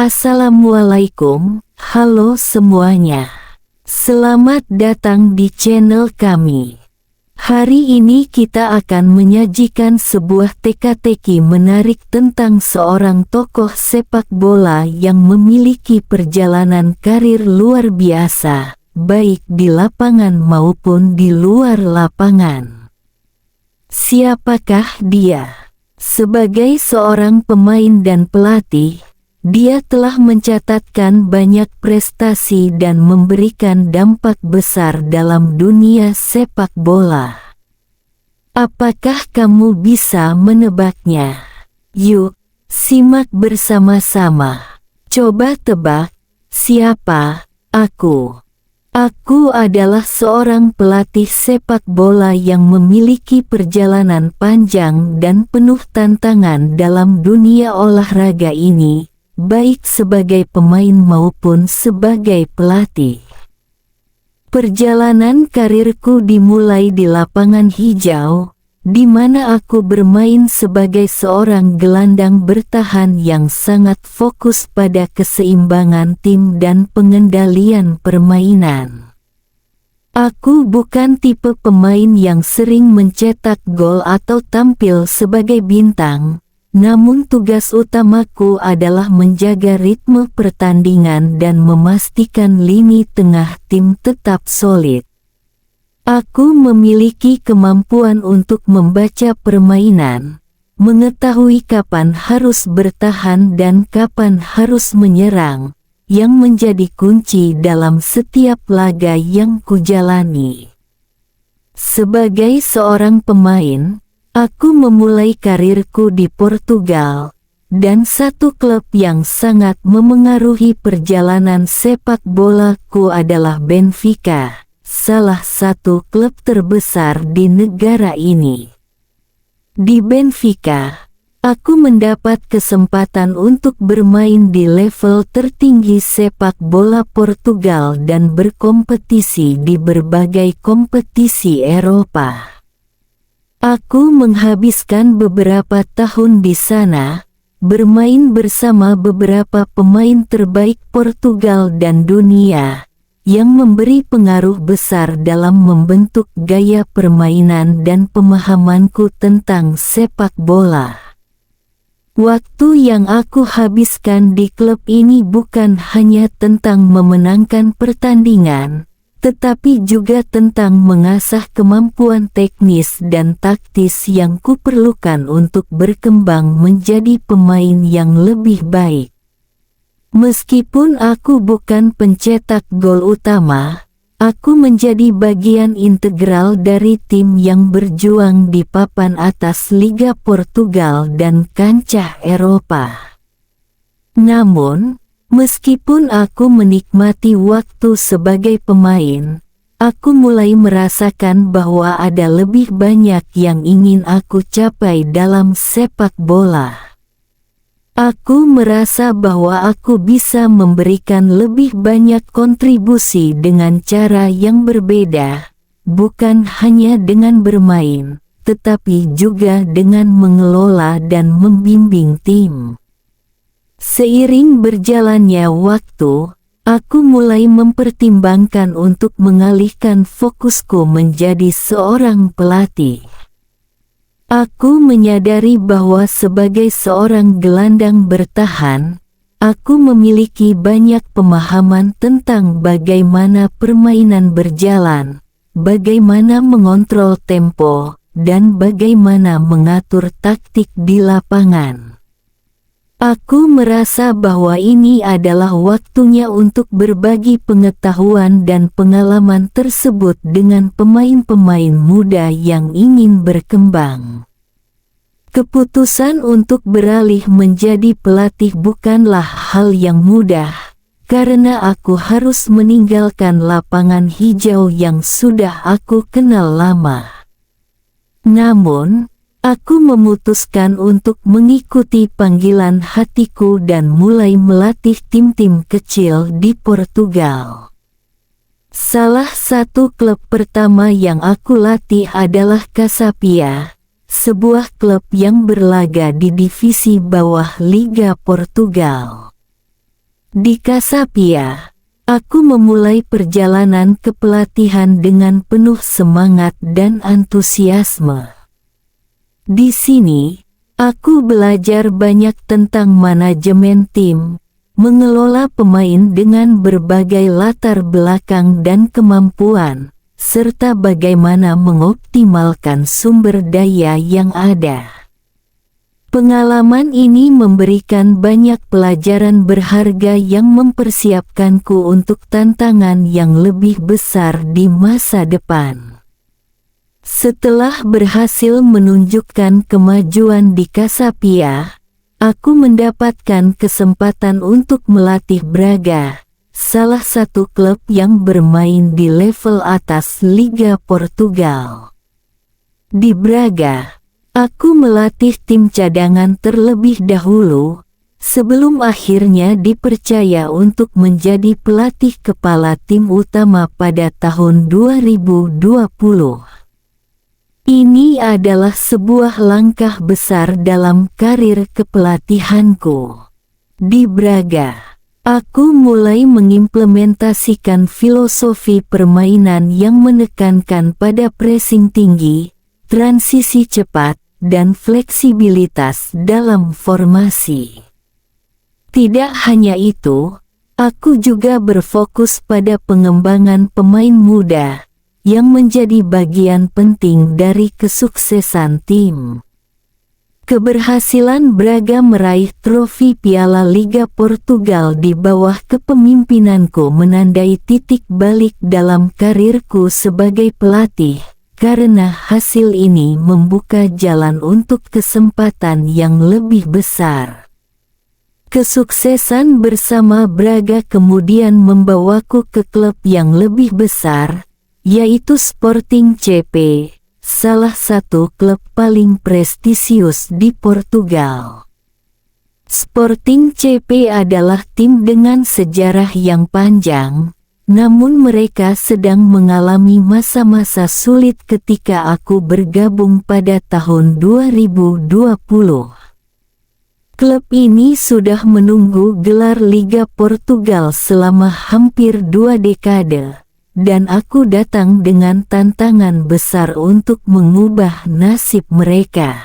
Assalamualaikum, halo semuanya. Selamat datang di channel kami. Hari ini kita akan menyajikan sebuah teka-teki menarik tentang seorang tokoh sepak bola yang memiliki perjalanan karir luar biasa, baik di lapangan maupun di luar lapangan. Siapakah dia? Sebagai seorang pemain dan pelatih, dia telah mencatatkan banyak prestasi dan memberikan dampak besar dalam dunia sepak bola. Apakah kamu bisa menebaknya? Yuk, simak bersama-sama. Coba tebak, siapa aku? Aku adalah seorang pelatih sepak bola yang memiliki perjalanan panjang dan penuh tantangan dalam dunia olahraga ini, baik sebagai pemain maupun sebagai pelatih. Perjalanan karirku dimulai di lapangan hijau, di mana aku bermain sebagai seorang gelandang bertahan yang sangat fokus pada keseimbangan tim dan pengendalian permainan. Aku bukan tipe pemain yang sering mencetak gol atau tampil sebagai bintang, namun tugas utamaku adalah menjaga ritme pertandingan dan memastikan lini tengah tim tetap solid. Aku memiliki kemampuan untuk membaca permainan, mengetahui kapan harus bertahan dan kapan harus menyerang, yang menjadi kunci dalam setiap laga yang kujalani. Sebagai seorang pemain, aku memulai karirku di Portugal, dan satu klub yang sangat memengaruhi perjalanan sepak bolaku adalah Benfica, salah satu klub terbesar di negara ini. Di Benfica, aku mendapat kesempatan untuk bermain di level tertinggi sepak bola Portugal dan berkompetisi di berbagai kompetisi Eropa. Aku menghabiskan beberapa tahun di sana, bermain bersama beberapa pemain terbaik Portugal dan dunia, yang memberi pengaruh besar dalam membentuk gaya permainan dan pemahamanku tentang sepak bola. Waktu yang aku habiskan di klub ini bukan hanya tentang memenangkan pertandingan, tetapi juga tentang mengasah kemampuan teknis dan taktis yang kuperlukan untuk berkembang menjadi pemain yang lebih baik. Meskipun aku bukan pencetak gol utama, aku menjadi bagian integral dari tim yang berjuang di papan atas Liga Portugal dan kancah Eropa. Namun, meskipun aku menikmati waktu sebagai pemain, aku mulai merasakan bahwa ada lebih banyak yang ingin aku capai dalam sepak bola. Aku merasa bahwa aku bisa memberikan lebih banyak kontribusi dengan cara yang berbeda, bukan hanya dengan bermain, tetapi juga dengan mengelola dan membimbing tim. Seiring berjalannya waktu, aku mulai mempertimbangkan untuk mengalihkan fokusku menjadi seorang pelatih. Aku menyadari bahwa sebagai seorang gelandang bertahan, aku memiliki banyak pemahaman tentang bagaimana permainan berjalan, bagaimana mengontrol tempo, dan bagaimana mengatur taktik di lapangan. Aku merasa bahwa ini adalah waktunya untuk berbagi pengetahuan dan pengalaman tersebut dengan pemain-pemain muda yang ingin berkembang. Keputusan untuk beralih menjadi pelatih bukanlah hal yang mudah, karena aku harus meninggalkan lapangan hijau yang sudah aku kenal lama. Namun, aku memutuskan untuk mengikuti panggilan hatiku dan mulai melatih tim-tim kecil di Portugal. Salah satu klub pertama yang aku latih adalah Casapia, sebuah klub yang berlaga di divisi bawah Liga Portugal. Di Casapia, aku memulai perjalanan kepelatihan dengan penuh semangat dan antusiasme. Di sini, aku belajar banyak tentang manajemen tim, mengelola pemain dengan berbagai latar belakang dan kemampuan, serta bagaimana mengoptimalkan sumber daya yang ada. Pengalaman ini memberikan banyak pelajaran berharga yang mempersiapkanku untuk tantangan yang lebih besar di masa depan. Setelah berhasil menunjukkan kemajuan di Casapia, aku mendapatkan kesempatan untuk melatih Braga, salah satu klub yang bermain di level atas Liga Portugal. Di Braga, aku melatih tim cadangan terlebih dahulu, sebelum akhirnya dipercaya untuk menjadi pelatih kepala tim utama pada tahun 2020. Ini adalah sebuah langkah besar dalam karir kepelatihanku. Di Braga, aku mulai mengimplementasikan filosofi permainan yang menekankan pada pressing tinggi, transisi cepat, dan fleksibilitas dalam formasi. Tidak hanya itu, aku juga berfokus pada pengembangan pemain muda, yang menjadi bagian penting dari kesuksesan tim. Keberhasilan Braga meraih trofi Piala Liga Portugal di bawah kepemimpinanku menandai titik balik dalam karirku sebagai pelatih, karena hasil ini membuka jalan untuk kesempatan yang lebih besar. Kesuksesan bersama Braga kemudian membawaku ke klub yang lebih besar, yaitu Sporting CP, salah satu klub paling prestisius di Portugal. Sporting CP adalah tim dengan sejarah yang panjang, namun mereka sedang mengalami masa-masa sulit ketika aku bergabung pada tahun 2020. Klub ini sudah menunggu gelar Liga Portugal selama hampir 2 dekade, dan aku datang dengan tantangan besar untuk mengubah nasib mereka.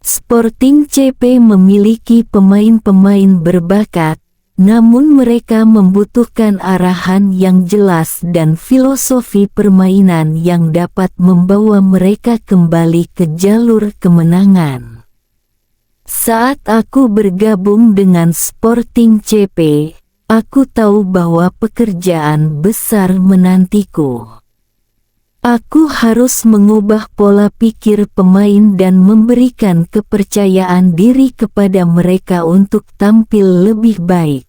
Sporting CP memiliki pemain-pemain berbakat, namun mereka membutuhkan arahan yang jelas dan filosofi permainan yang dapat membawa mereka kembali ke jalur kemenangan. Saat aku bergabung dengan Sporting CP, aku tahu bahwa pekerjaan besar menantiku. Aku harus mengubah pola pikir pemain dan memberikan kepercayaan diri kepada mereka untuk tampil lebih baik.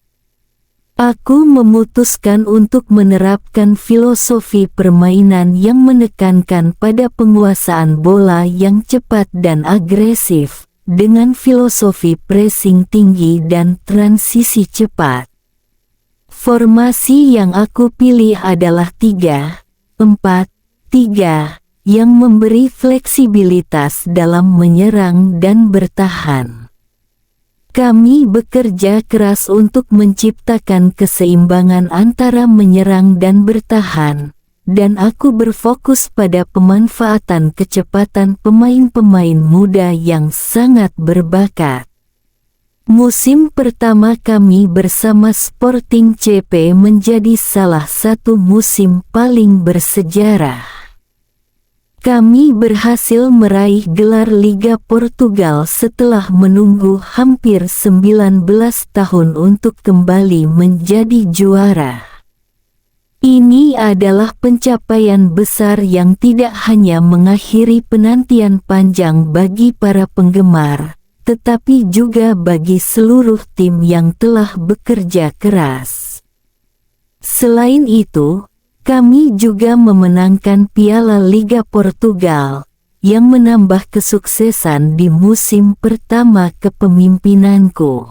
Aku memutuskan untuk menerapkan filosofi permainan yang menekankan pada penguasaan bola yang cepat dan agresif, dengan filosofi pressing tinggi dan transisi cepat. Formasi yang aku pilih adalah 3-4-3, yang memberi fleksibilitas dalam menyerang dan bertahan. Kami bekerja keras untuk menciptakan keseimbangan antara menyerang dan bertahan, dan aku berfokus pada pemanfaatan kecepatan pemain-pemain muda yang sangat berbakat. Musim pertama kami bersama Sporting CP menjadi salah satu musim paling bersejarah. Kami berhasil meraih gelar Liga Portugal setelah menunggu hampir 19 tahun untuk kembali menjadi juara. Ini adalah pencapaian besar yang tidak hanya mengakhiri penantian panjang bagi para penggemar, tetapi juga bagi seluruh tim yang telah bekerja keras. Selain itu, kami juga memenangkan Piala Liga Portugal, yang menambah kesuksesan di musim pertama kepemimpinanku.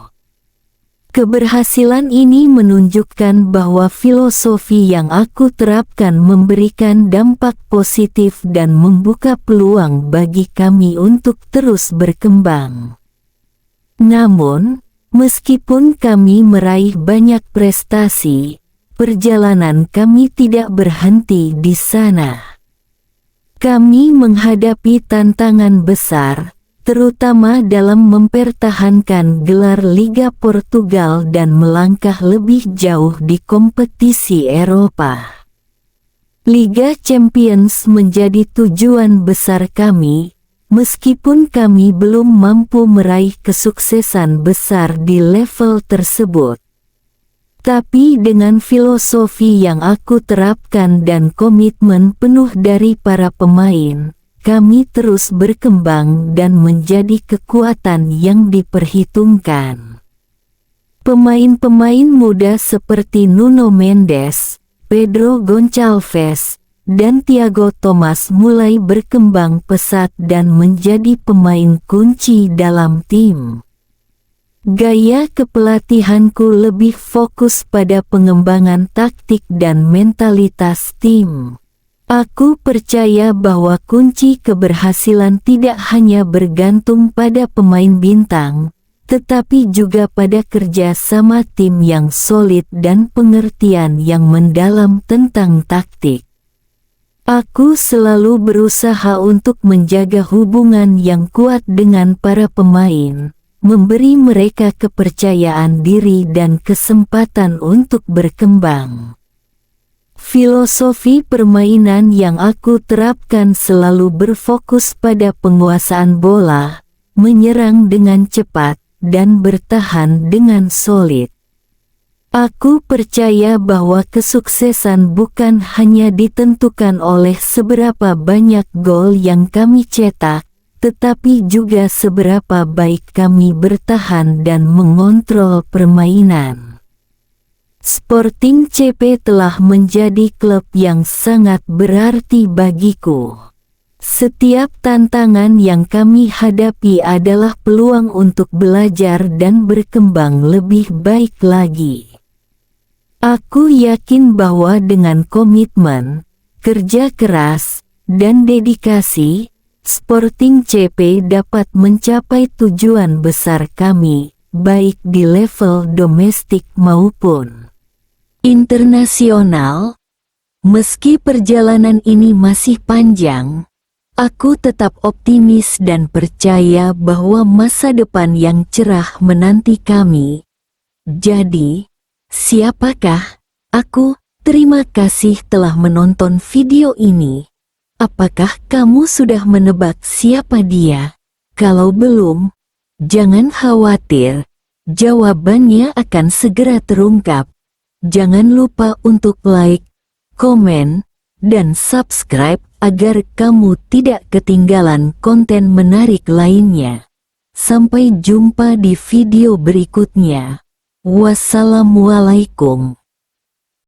Keberhasilan ini menunjukkan bahwa filosofi yang aku terapkan memberikan dampak positif dan membuka peluang bagi kami untuk terus berkembang. Namun, Meskipun kami meraih banyak prestasi, perjalanan kami tidak berhenti di sana. Kami menghadapi tantangan besar, terutama dalam mempertahankan gelar Liga Portugal dan melangkah lebih jauh di kompetisi Eropa. Liga Champions menjadi tujuan besar kami, meskipun kami belum mampu meraih kesuksesan besar di level tersebut. Tapi dengan filosofi yang aku terapkan dan komitmen penuh dari para pemain, kami terus berkembang dan menjadi kekuatan yang diperhitungkan. Pemain-pemain muda seperti Nuno Mendes, Pedro Gonçalves, dan Thiago Thomas mulai berkembang pesat dan menjadi pemain kunci dalam tim. Gaya kepelatihanku lebih fokus pada pengembangan taktik dan mentalitas tim. Aku percaya bahwa kunci keberhasilan tidak hanya bergantung pada pemain bintang, tetapi juga pada kerja sama tim yang solid dan pengertian yang mendalam tentang taktik. Aku selalu berusaha untuk menjaga hubungan yang kuat dengan para pemain, memberi mereka kepercayaan diri dan kesempatan untuk berkembang. Filosofi permainan yang aku terapkan selalu berfokus pada penguasaan bola, menyerang dengan cepat, dan bertahan dengan solid. Aku percaya bahwa kesuksesan bukan hanya ditentukan oleh seberapa banyak gol yang kami cetak, tetapi juga seberapa baik kami bertahan dan mengontrol permainan. Sporting CP telah menjadi klub yang sangat berarti bagiku. Setiap tantangan yang kami hadapi adalah peluang untuk belajar dan berkembang lebih baik lagi. Aku yakin bahwa dengan komitmen, kerja keras, dan dedikasi, Sporting CP dapat mencapai tujuan besar kami, baik di level domestik maupun internasional. Meski perjalanan ini masih panjang, aku tetap optimis dan percaya bahwa masa depan yang cerah menanti kami. Jadi, siapakah aku? Terima kasih telah menonton video ini. Apakah kamu sudah menebak siapa dia? Kalau belum, jangan khawatir. Jawabannya akan segera terungkap. Jangan lupa untuk like, komen, dan subscribe agar kamu tidak ketinggalan konten menarik lainnya. Sampai jumpa di video berikutnya. Wassalamualaikum.